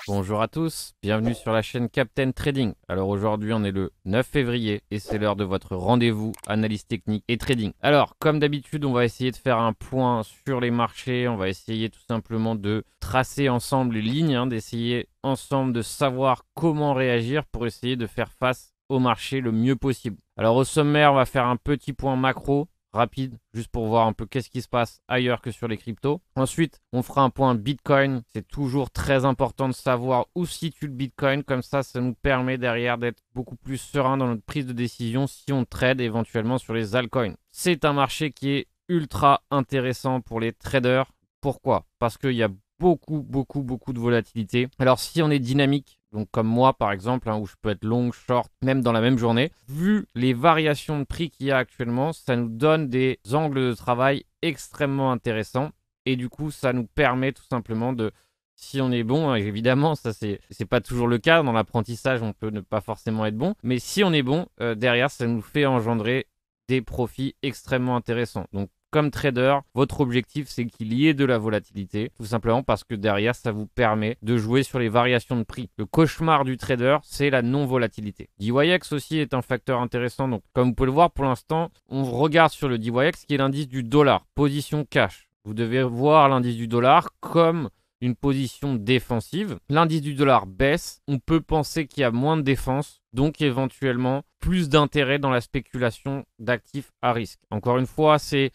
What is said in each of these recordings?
Bonjour à tous, bienvenue sur la chaîne Captain Trading. Alors aujourd'hui on est le 9 février et c'est l'heure de votre rendez-vous analyse technique et trading. Alors comme d'habitude on va essayer de faire un point sur les marchés, on va essayer tout simplement de tracer ensemble les lignes, d'essayer ensemble de savoir comment réagir pour essayer de faire face au marché le mieux possible. Alors au sommaire on va faire un petit point macro rapide, juste pour voir un peu qu'est-ce qui se passe ailleurs que sur les cryptos. Ensuite, on fera un point Bitcoin. C'est toujours très important de savoir où se situe le Bitcoin. Comme ça nous permet derrière d'être beaucoup plus serein dans notre prise de décision si on trade éventuellement sur les altcoins. C'est un marché qui est ultra intéressant pour les traders. Pourquoi? Parce qu'il y a beaucoup de volatilité. Alors si on est dynamique, donc comme moi par exemple, où je peux être long, short, même dans la même journée, vu les variations de prix qu'il y a actuellement, ça nous donne des angles de travail extrêmement intéressants. Et du coup, ça nous permet tout simplement de, si on est bon, évidemment, ça c'est pas toujours le cas. Dans l'apprentissage, on peut ne pas forcément être bon. Mais si on est bon, derrière, ça nous fait engendrer des profits extrêmement intéressants. Donc, comme trader, votre objectif, c'est qu'il y ait de la volatilité, tout simplement parce que derrière, ça vous permet de jouer sur les variations de prix. Le cauchemar du trader, c'est la non-volatilité. DYX aussi est un facteur intéressant. Donc, comme vous pouvez le voir, pour l'instant, on regarde sur le DYX, qui est l'indice du dollar, position cash. Vous devez voir l'indice du dollar comme une position défensive. L'indice du dollar baisse, on peut penser qu'il y a moins de défense, donc éventuellement plus d'intérêt dans la spéculation d'actifs à risque. Encore une fois, c'est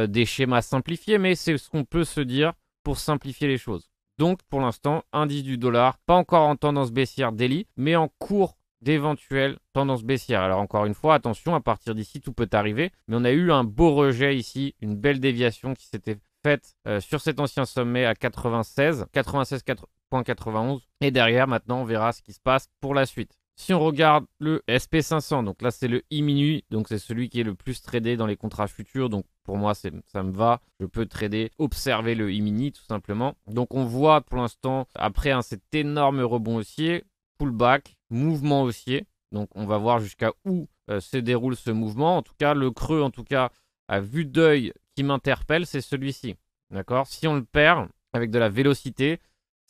des schémas simplifiés, mais c'est ce qu'on peut se dire pour simplifier les choses. Donc pour l'instant, indice du dollar, pas encore en tendance baissière daily, mais en cours d'éventuelles tendances baissières. Alors encore une fois, attention, à partir d'ici, tout peut arriver, mais on a eu un beau rejet ici, une belle déviation qui s'était faite sur cet ancien sommet à 96,91, et derrière, maintenant, on verra ce qui se passe pour la suite. Si on regarde le SP500, donc là c'est le e-minuit, donc c'est celui qui est le plus tradé dans les contrats futurs, donc pour moi ça me va, je peux trader, observer le e-mini tout simplement. Donc on voit pour l'instant, après cet énorme rebond haussier, pullback, mouvement haussier, donc on va voir jusqu'à où se déroule ce mouvement. En tout cas, le creux, en tout cas, à vue d'œil qui m'interpelle, c'est celui-ci, d'accord? Si on le perd avec de la vélocité,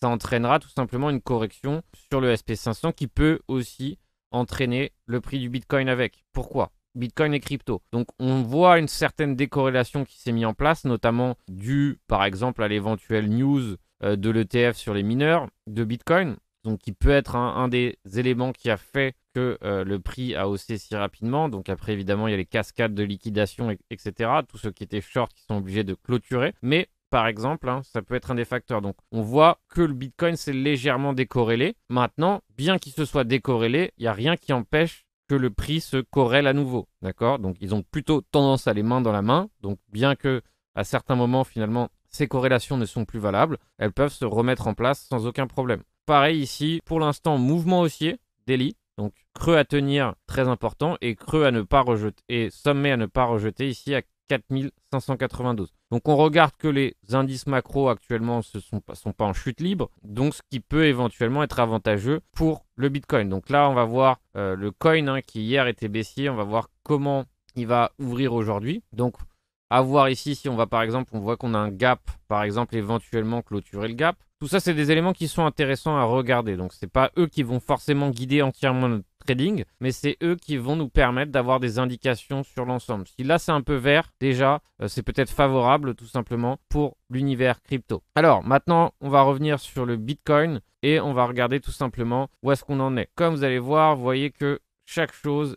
ça entraînera tout simplement une correction sur le SP500 qui peut aussi entraîner le prix du Bitcoin avec. Pourquoi? Bitcoin et crypto. Donc on voit une certaine décorrélation qui s'est mise en place, notamment due par exemple à l'éventuelle news de l'ETF sur les mineurs de Bitcoin, donc qui peut être un des éléments qui a fait que le prix a haussé si rapidement. Donc après évidemment il y a les cascades de liquidation, etc. Tous ceux qui étaient short qui sont obligés de clôturer. Mais par exemple, ça peut être un des facteurs. Donc, on voit que le Bitcoin s'est légèrement décorrélé. Maintenant, bien qu'il se soit décorrélé, il n'y a rien qui empêche que le prix se corrèle à nouveau. D'accord? Donc, ils ont plutôt tendance à aller main dans la main. Donc, bien que à certains moments, finalement, ces corrélations ne sont plus valables, elles peuvent se remettre en place sans aucun problème. Pareil ici, pour l'instant, mouvement haussier, daily. Donc, creux à tenir, très important, et creux à ne pas rejeter, et sommet à ne pas rejeter ici à 4592. Donc on regarde que les indices macro actuellement ne sont pas en chute libre, donc ce qui peut éventuellement être avantageux pour le Bitcoin. Donc là on va voir le coin qui hier était baissier, on va voir comment il va ouvrir aujourd'hui. Donc à voir ici si on va par exemple, on voit qu'on a un gap, par exemple éventuellement clôturer le gap. Tout ça c'est des éléments qui sont intéressants à regarder. Donc c'est pas eux qui vont forcément guider entièrement notre trading, mais c'est eux qui vont nous permettre d'avoir des indications sur l'ensemble. Si là c'est un peu vert, déjà c'est peut-être favorable tout simplement pour l'univers crypto. Alors maintenant on va revenir sur le Bitcoin et on va regarder tout simplement où est-ce qu'on en est. Comme vous allez voir, vous voyez que chaque chose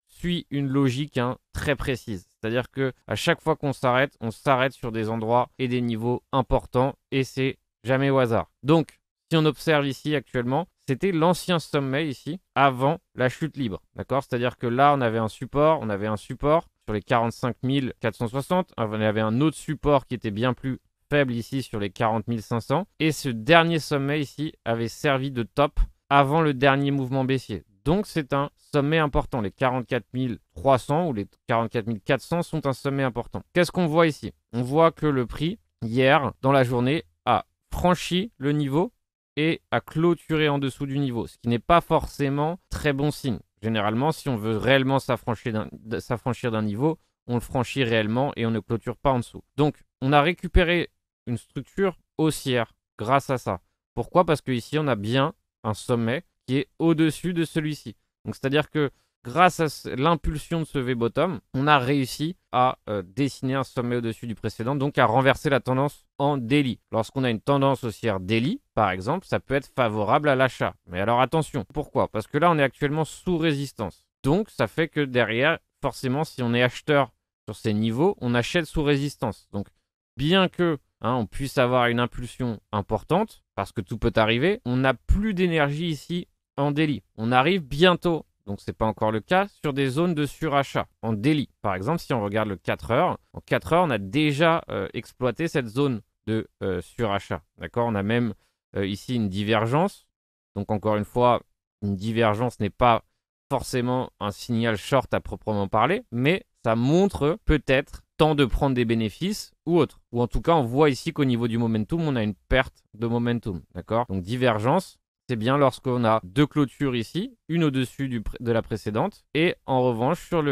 suit une logique très précise. C'est-à-dire que à chaque fois qu'on s'arrête, on s'arrête sur des endroits et des niveaux importants et c'est jamais au hasard. Donc si on observe ici actuellement, c'était l'ancien sommet ici, avant la chute libre. D'accord? C'est-à-dire que là, on avait un support sur les 45 460. On avait un autre support qui était bien plus faible ici sur les 40 500. Et ce dernier sommet ici avait servi de top avant le dernier mouvement baissier. Donc c'est un sommet important. Les 44 300 ou les 44 400 sont un sommet important. Qu'est-ce qu'on voit ici? On voit que le prix, hier, dans la journée, a franchi le niveau et à clôturer en dessous du niveau, ce qui n'est pas forcément très bon signe. Généralement, si on veut réellement s'affranchir d'un niveau, on le franchit réellement et on ne clôture pas en dessous. Donc, on a récupéré une structure haussière grâce à ça. Pourquoi? Parce que ici on a bien un sommet qui est au-dessus de celui-ci. Donc c'est-à-dire que grâce à l'impulsion de ce V-bottom, on a réussi à dessiner un sommet au-dessus du précédent, donc à renverser la tendance en daily. Lorsqu'on a une tendance haussière daily, par exemple, ça peut être favorable à l'achat. Mais alors attention, pourquoi? Parce que là, on est actuellement sous résistance. Donc, ça fait que derrière, forcément, si on est acheteur sur ces niveaux, on achète sous résistance. Donc, bien que on puisse avoir une impulsion importante, parce que tout peut arriver, on n'a plus d'énergie ici en daily. On arrive bientôt, donc ce n'est pas encore le cas, sur des zones de surachat en daily. Par exemple, si on regarde le 4 heures, en 4 heures, on a déjà exploité cette zone de surachat. D'accord? On a même ici une divergence. Donc encore une fois, une divergence n'est pas forcément un signal short à proprement parler, mais ça montre peut-être temps de prendre des bénéfices ou autre. Ou en tout cas, on voit ici qu'au niveau du momentum, on a une perte de momentum. D'accord? Donc divergence, c'est bien lorsqu'on a deux clôtures ici, une au-dessus de la précédente. Et en revanche, sur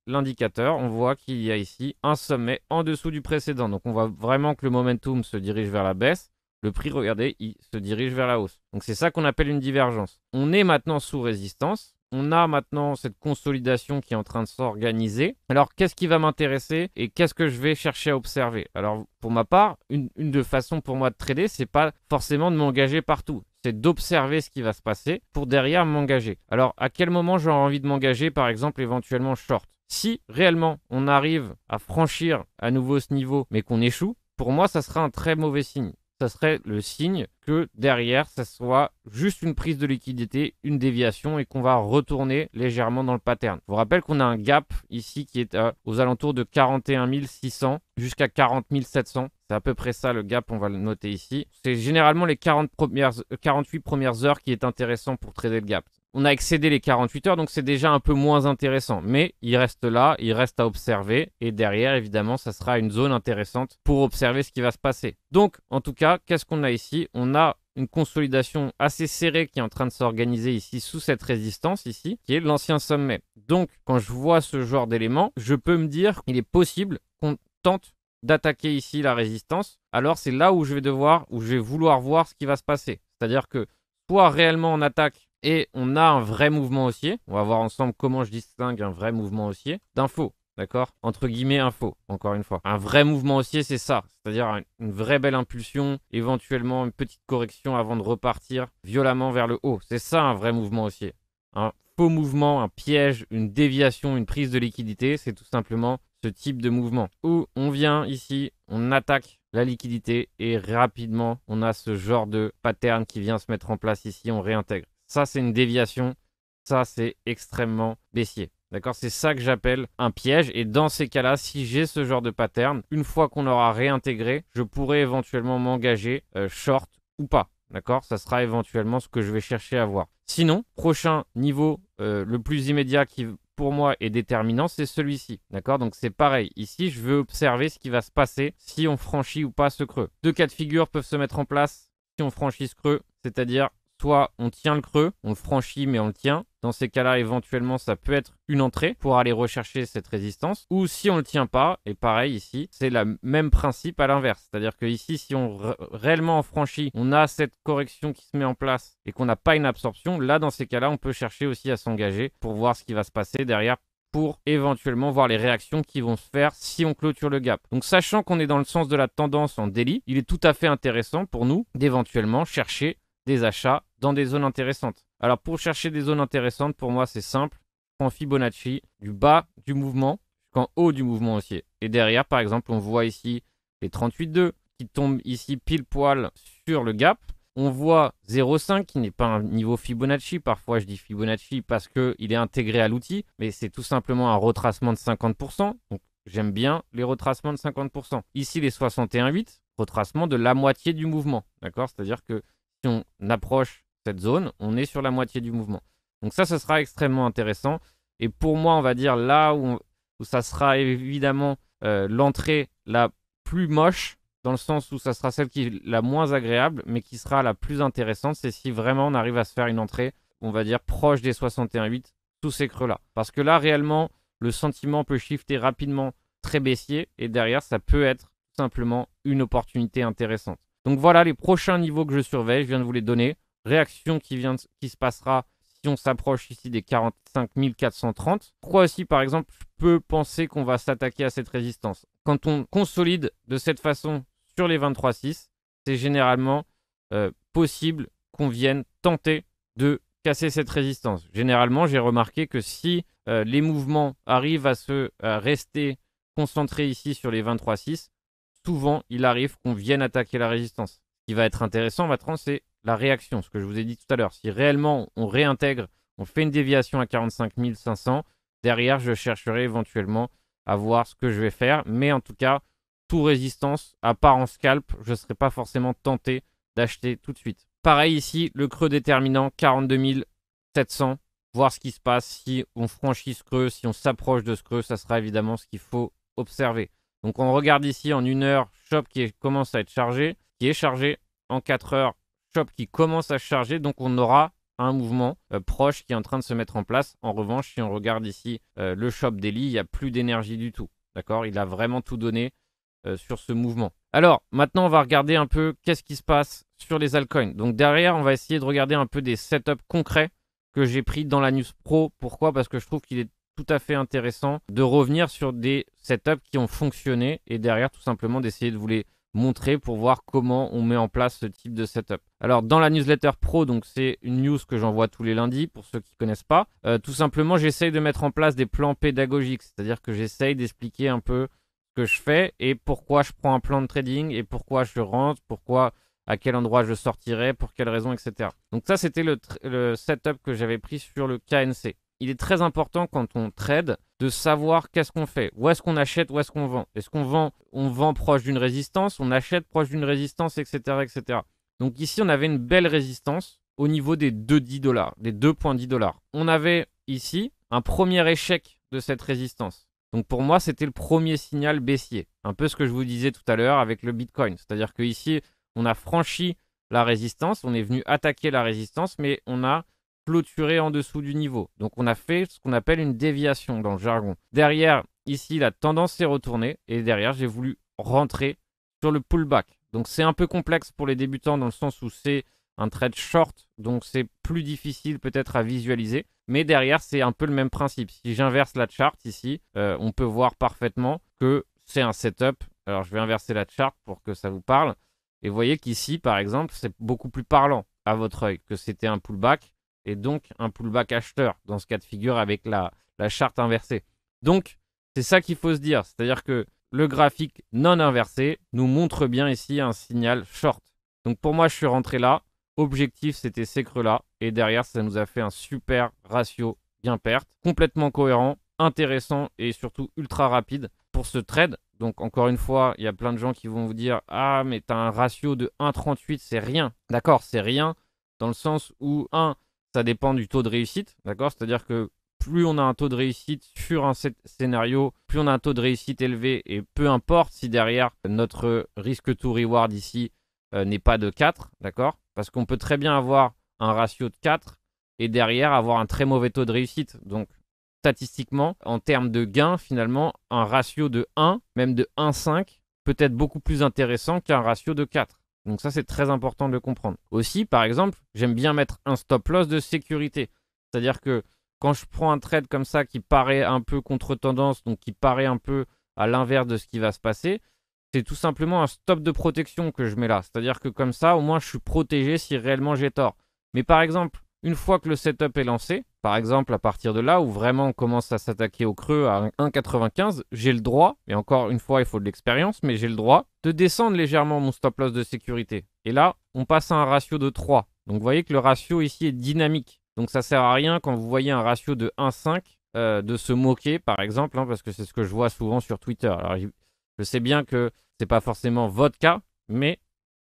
l'indicateur, on voit qu'il y a ici un sommet en dessous du précédent. Donc on voit vraiment que le momentum se dirige vers la baisse. Le prix, regardez, il se dirige vers la hausse. Donc c'est ça qu'on appelle une divergence. On est maintenant sous résistance. On a maintenant cette consolidation qui est en train de s'organiser. Alors, qu'est-ce qui va m'intéresser et qu'est-ce que je vais chercher à observer? Alors, pour ma part, une des façons pour moi de trader, c'est pas forcément de m'engager partout. C'est d'observer ce qui va se passer pour derrière m'engager. Alors, à quel moment j'aurai envie de m'engager, par exemple, éventuellement short? Si réellement on arrive à franchir à nouveau ce niveau, mais qu'on échoue, pour moi, ça sera un très mauvais signe. Ça serait le signe que derrière, ça soit juste une prise de liquidité, une déviation et qu'on va retourner légèrement dans le pattern. Je vous rappelle qu'on a un gap ici qui est aux alentours de 41 600 jusqu'à 40 700. C'est à peu près ça le gap, on va le noter ici. C'est généralement les 48 premières heures qui est intéressant pour trader le gap. On a excédé les 48 heures, donc c'est déjà un peu moins intéressant. Mais il reste là, il reste à observer. Et derrière, évidemment, ça sera une zone intéressante pour observer ce qui va se passer. Donc, en tout cas, qu'est-ce qu'on a ici? On a une consolidation assez serrée qui est en train de s'organiser ici sous cette résistance ici, qui est l'ancien sommet. Donc, quand je vois ce genre d'éléments, je peux me dire qu'il est possible qu'on tente d'attaquer ici la résistance. Alors, c'est là où je vais vouloir voir ce qui va se passer. C'est-à-dire que soit réellement on attaque et on a un vrai mouvement haussier. On va voir ensemble comment je distingue un vrai mouvement haussier d'un faux. D'accord? Entre guillemets, un faux, encore une fois. Un vrai mouvement haussier, c'est ça. C'est-à-dire une vraie belle impulsion, éventuellement une petite correction avant de repartir violemment vers le haut. C'est ça un vrai mouvement haussier. Un faux mouvement, un piège, une déviation, une prise de liquidité, c'est tout simplement ce type de mouvement. Où on vient ici, on attaque la liquidité et rapidement, on a ce genre de pattern qui vient se mettre en place ici, on réintègre. Ça, c'est une déviation. Ça, c'est extrêmement baissier. D'accord? C'est ça que j'appelle un piège. Et dans ces cas-là, si j'ai ce genre de pattern, une fois qu'on aura réintégré, je pourrai éventuellement m'engager short ou pas. D'accord? Ça sera éventuellement ce que je vais chercher à voir. Sinon, prochain niveau, le plus immédiat qui, pour moi, est déterminant, c'est celui-ci. D'accord? Donc, c'est pareil. Ici, je veux observer ce qui va se passer si on franchit ou pas ce creux. Deux cas de figure peuvent se mettre en place si on franchit ce creux, c'est-à-dire soit on tient le creux, on le franchit mais on le tient. Dans ces cas-là, éventuellement, ça peut être une entrée pour aller rechercher cette résistance. Ou si on ne le tient pas, et pareil ici, c'est le même principe à l'inverse. C'est-à-dire que ici, si on réellement en franchit, on a cette correction qui se met en place et qu'on n'a pas une absorption, là, dans ces cas-là, on peut chercher aussi à s'engager pour voir ce qui va se passer derrière pour éventuellement voir les réactions qui vont se faire si on clôture le gap. Donc sachant qu'on est dans le sens de la tendance en daily, il est tout à fait intéressant pour nous d'éventuellement chercher des achats dans des zones intéressantes. Alors pour chercher des zones intéressantes, pour moi c'est simple. Je prends Fibonacci du bas du mouvement jusqu'en haut du mouvement haussier. Et derrière par exemple on voit ici les 38,2 qui tombent ici pile poil sur le gap. On voit 0,5 qui n'est pas un niveau Fibonacci. Parfois je dis Fibonacci parce qu'il est intégré à l'outil. Mais c'est tout simplement un retracement de 50%. Donc j'aime bien les retracements de 50%. Ici les 61,8, retracement de la moitié du mouvement. D'accord? C'est-à-dire que si on approche cette zone, on est sur la moitié du mouvement. Donc ça, ce sera extrêmement intéressant. Et pour moi, on va dire là où ça sera évidemment l'entrée la plus moche, dans le sens où ça sera celle qui est la moins agréable, mais qui sera la plus intéressante, c'est si vraiment on arrive à se faire une entrée, on va dire, proche des 61,8 sous ces creux-là. Parce que là, réellement, le sentiment peut shifter rapidement très baissier, et derrière, ça peut être tout simplement une opportunité intéressante. Donc voilà les prochains niveaux que je surveille, je viens de vous les donner. Réaction qui se passera si on s'approche ici des 45 430. Pourquoi aussi, par exemple, je peux penser qu'on va s'attaquer à cette résistance? Quand on consolide de cette façon sur les 23,6, c'est généralement possible qu'on vienne tenter de casser cette résistance. Généralement, j'ai remarqué que si les mouvements arrivent à rester concentrés ici sur les 23,6, souvent, il arrive qu'on vienne attaquer la résistance. Ce qui va être intéressant maintenant, c'est la réaction, ce que je vous ai dit tout à l'heure. Si réellement on réintègre, on fait une déviation à 45 500, derrière, je chercherai éventuellement à voir ce que je vais faire. Mais en tout cas, tout résistance, à part en scalp, je ne serai pas forcément tenté d'acheter tout de suite. Pareil ici, le creux déterminant, 42 700. Voir ce qui se passe. Si on franchit ce creux, si on s'approche de ce creux, ça sera évidemment ce qu'il faut observer. Donc on regarde ici en 1 heure, shop qui commence à être chargé, qui est chargé. En 4 heures, shop qui commence à se charger. Donc on aura un mouvement proche qui est en train de se mettre en place. En revanche, si on regarde ici le shop daily, il n'y a plus d'énergie du tout. D'accord? Il a vraiment tout donné sur ce mouvement. Alors, maintenant, on va regarder un peu qu'est-ce qui se passe sur les altcoins. Donc derrière, on va essayer de regarder un peu des setups concrets que j'ai pris dans la News Pro. Pourquoi? Parce que je trouve qu'il est tout à fait intéressant de revenir sur des setups qui ont fonctionné et derrière, tout simplement, d'essayer de vous les montrer pour voir comment on met en place ce type de setup. Alors, dans la newsletter pro, donc c'est une news que j'envoie tous les lundis pour ceux qui ne connaissent pas. Tout simplement, j'essaye de mettre en place des plans pédagogiques, c'est-à-dire que j'essaye d'expliquer un peu ce que je fais et pourquoi je prends un plan de trading et pourquoi je rentre, pourquoi, à quel endroit je sortirai, pour quelles raisons, etc. Donc ça, c'était le setup que j'avais pris sur le KNC. Il est très important quand on trade de savoir qu'est-ce qu'on fait. Où est-ce qu'on achète, où est-ce qu'on vend. Est-ce qu'on vend, on vend proche d'une résistance, on achète proche d'une résistance, etc., etc. Donc ici, on avait une belle résistance au niveau des 2,10 $, des 2,10 $. On avait ici un premier échec de cette résistance. Donc pour moi, c'était le premier signal baissier. Un peu ce que je vous disais tout à l'heure avec le Bitcoin. C'est-à-dire qu'ici, on a franchi la résistance, on est venu attaquer la résistance, mais on a clôturé en dessous du niveau. Donc on a fait ce qu'on appelle une déviation dans le jargon. Derrière, ici, la tendance s'est retournée et derrière, j'ai voulu rentrer sur le pullback. Donc c'est un peu complexe pour les débutants dans le sens où c'est un trade short, donc c'est plus difficile peut-être à visualiser. Mais derrière, c'est un peu le même principe. Si j'inverse la chart ici, on peut voir parfaitement que c'est un setup. Alors je vais inverser la chart pour que ça vous parle. Et vous voyez qu'ici, par exemple, c'est beaucoup plus parlant à votre œil que c'était un pullback et donc un pullback acheteur dans ce cas de figure avec la charte inversée. Donc, c'est ça qu'il faut se dire. C'est-à-dire que le graphique non inversé nous montre bien ici un signal short. Donc pour moi, je suis rentré là. Objectif, c'était ces creux-là. Et derrière, ça nous a fait un super ratio gain-perte. Complètement cohérent, intéressant et surtout ultra rapide pour ce trade. Donc encore une fois, il y a plein de gens qui vont vous dire « Ah, mais tu as un ratio de 1,38, c'est rien. » D'accord, c'est rien dans le sens où, ça dépend du taux de réussite. D'accord, c'est-à-dire que plus on a un taux de réussite sur un scénario, plus on a un taux de réussite élevé et peu importe si derrière notre risque to reward ici n'est pas de 4, d'accord? Parce qu'on peut très bien avoir un ratio de 4 et derrière avoir un très mauvais taux de réussite. Donc statistiquement, en termes de gain, finalement, un ratio de 1, même de 1,5, peut être beaucoup plus intéressant qu'un ratio de 4. Donc ça, c'est très important de le comprendre. Aussi, par exemple, j'aime bien mettre un stop loss de sécurité. C'est-à-dire que quand je prends un trade comme ça qui paraît un peu contre-tendance, donc qui paraît un peu à l'inverse de ce qui va se passer, c'est tout simplement un stop de protection que je mets là. C'est-à-dire que comme ça, au moins, je suis protégé si réellement j'ai tort. Mais par exemple, une fois que le setup est lancé, par exemple à partir de là où vraiment on commence à s'attaquer au creux à 1,95, j'ai le droit, et encore une fois il faut de l'expérience, mais j'ai le droit de descendre légèrement mon stop loss de sécurité. Et là, on passe à un ratio de 3. Donc vous voyez que le ratio ici est dynamique. Donc ça sert à rien quand vous voyez un ratio de 1,5 de se moquer par exemple, parce que c'est ce que je vois souvent sur Twitter. Alors je sais bien que c'est pas forcément votre cas, mais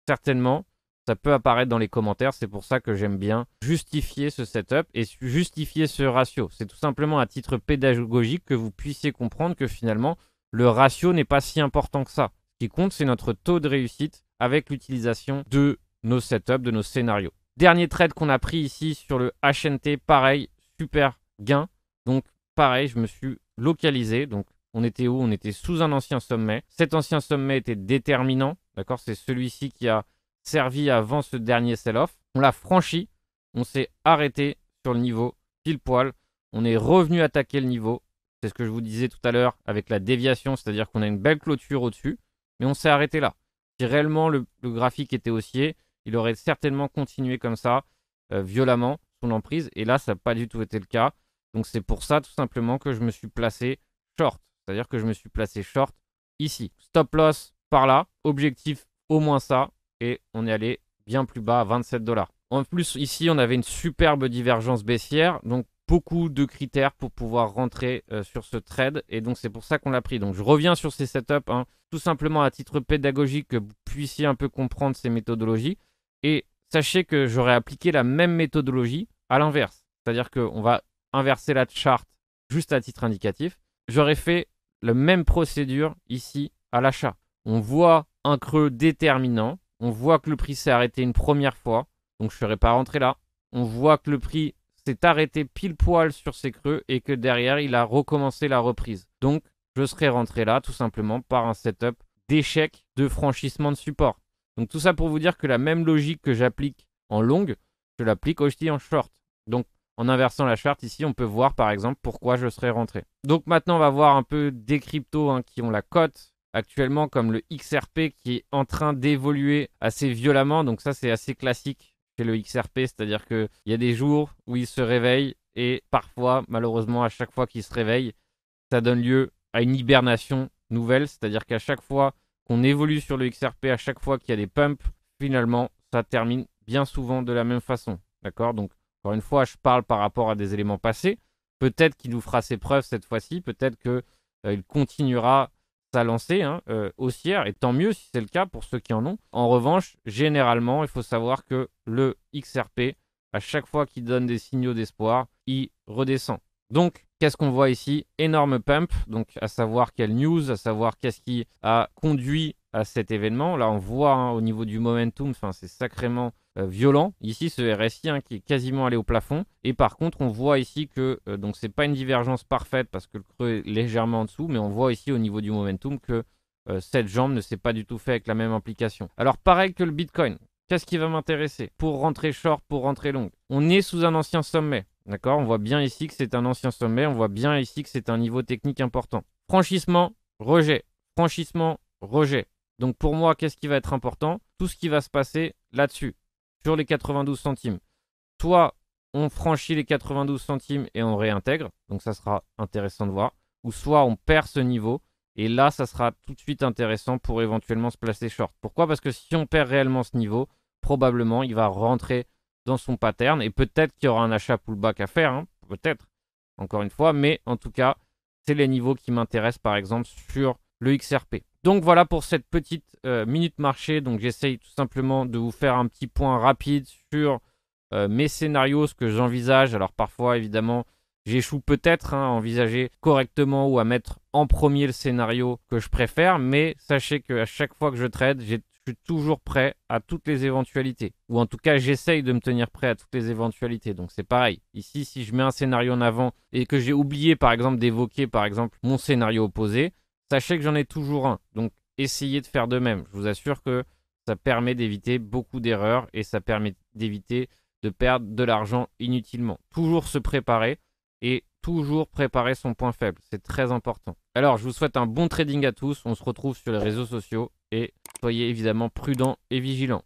certainement ça peut apparaître dans les commentaires. C'est pour ça que j'aime bien justifier ce setup et justifier ce ratio. C'est tout simplement à titre pédagogique que vous puissiez comprendre que finalement, le ratio n'est pas si important que ça. Ce qui compte, c'est notre taux de réussite avec l'utilisation de nos setups, de nos scénarios. Dernier trade qu'on a pris ici sur le HNT, pareil, super gain. Donc pareil, je me suis localisé. Donc on était où? On était sous un ancien sommet. Cet ancien sommet était déterminant. D'accord, c'est celui-ci qui a servi avant ce dernier sell-off. On l'a franchi, on s'est arrêté sur le niveau pile poil, on est revenu attaquer le niveau. C'est ce que je vous disais tout à l'heure avec la déviation, c'est-à-dire qu'on a une belle clôture au-dessus, mais on s'est arrêté là. Si réellement le graphique était haussier, il aurait certainement continué comme ça, violemment, sous l'emprise, et là, ça n'a pas du tout été le cas. Donc c'est pour ça tout simplement que je me suis placé short, c'est-à-dire que je me suis placé short ici. Stop loss par là, objectif au moins ça, et on est allé bien plus bas à 27 $. En plus, ici, on avait une superbe divergence baissière, donc beaucoup de critères pour pouvoir rentrer sur ce trade, et donc c'est pour ça qu'on l'a pris. Donc je reviens sur ces setups, hein, tout simplement à titre pédagogique, que vous puissiez un peu comprendre ces méthodologies, et sachez que j'aurais appliqué la même méthodologie à l'inverse, c'est-à-dire qu'on va inverser la charte juste à titre indicatif. J'aurais fait la même procédure ici à l'achat. On voit un creux déterminant, on voit que le prix s'est arrêté une première fois, donc je ne serais pas rentré là. On voit que le prix s'est arrêté pile poil sur ces creux et que derrière, il a recommencé la reprise. Donc, je serais rentré là tout simplement par un setup d'échec de franchissement de support. Donc, tout ça pour vous dire que la même logique que j'applique en longue, je l'applique aussi en short. Donc, en inversant la charte ici, on peut voir par exemple pourquoi je serais rentré. Donc, maintenant, on va voir un peu des cryptos qui ont la cote actuellement, comme le XRP qui est en train d'évoluer assez violemment. Donc, ça, c'est assez classique chez le XRP, c'est-à-dire qu'il y a des jours où il se réveille et parfois, malheureusement, à chaque fois qu'il se réveille, ça donne lieu à une hibernation nouvelle, c'est-à-dire qu'à chaque fois qu'on évolue sur le XRP, à chaque fois qu'il y a des pumps, finalement, ça termine bien souvent de la même façon. D'accord? Donc, encore une fois, je parle par rapport à des éléments passés. Peut-être qu'il nous fera ses preuves cette fois-ci, peut-être qu'il continuera sa lancée haussière, et tant mieux si c'est le cas pour ceux qui en ont. En revanche, généralement, il faut savoir que le XRP, à chaque fois qu'il donne des signaux d'espoir, il redescend. Donc, qu'est-ce qu'on voit ici? Énorme pump, donc à savoir quelle news, à savoir qu'est-ce qui a conduit à cet événement. Là, on voit au niveau du momentum, c'est sacrément violent. Ici, ce RSI qui est quasiment allé au plafond. Et par contre, on voit ici que, donc c'est pas une divergence parfaite parce que le creux est légèrement en dessous, mais on voit ici au niveau du momentum que cette jambe ne s'est pas du tout fait avec la même implication. Alors, pareil que le Bitcoin. Qu'est-ce qui va m'intéresser pour rentrer short, pour rentrer long? On est sous un ancien sommet. D'accord? On voit bien ici que c'est un ancien sommet. On voit bien ici que c'est un niveau technique important. Franchissement, rejet. Franchissement, rejet. Donc pour moi, qu'est-ce qui va être important? Tout ce qui va se passer là-dessus, sur les 92 centimes. Soit on franchit les 92 centimes et on réintègre. Donc ça sera intéressant de voir. Ou soit on perd ce niveau. Et là, ça sera tout de suite intéressant pour éventuellement se placer short. Pourquoi? Parce que si on perd réellement ce niveau, probablement, il va rentrer dans son pattern. Et peut-être qu'il y aura un achat pullback à faire. Peut-être, encore une fois. Mais en tout cas, c'est les niveaux qui m'intéressent, par exemple, sur le XRP. Donc voilà pour cette petite minute marché. Donc j'essaye tout simplement de vous faire un petit point rapide sur mes scénarios, ce que j'envisage. Alors parfois, évidemment, j'échoue peut-être à envisager correctement ou à mettre en premier le scénario que je préfère, mais sachez qu'à chaque fois que je trade, je suis toujours prêt à toutes les éventualités. Ou en tout cas, j'essaye de me tenir prêt à toutes les éventualités. Donc c'est pareil. Ici, si je mets un scénario en avant et que j'ai oublié par exemple d'évoquer par exemple mon scénario opposé, sachez que j'en ai toujours un. Donc essayez de faire de même. Je vous assure que ça permet d'éviter beaucoup d'erreurs et ça permet d'éviter de perdre de l'argent inutilement. Toujours se préparer. Et toujours préparer son point faible. C'est très important. Alors, je vous souhaite un bon trading à tous. On se retrouve sur les réseaux sociaux et soyez évidemment prudents et vigilants.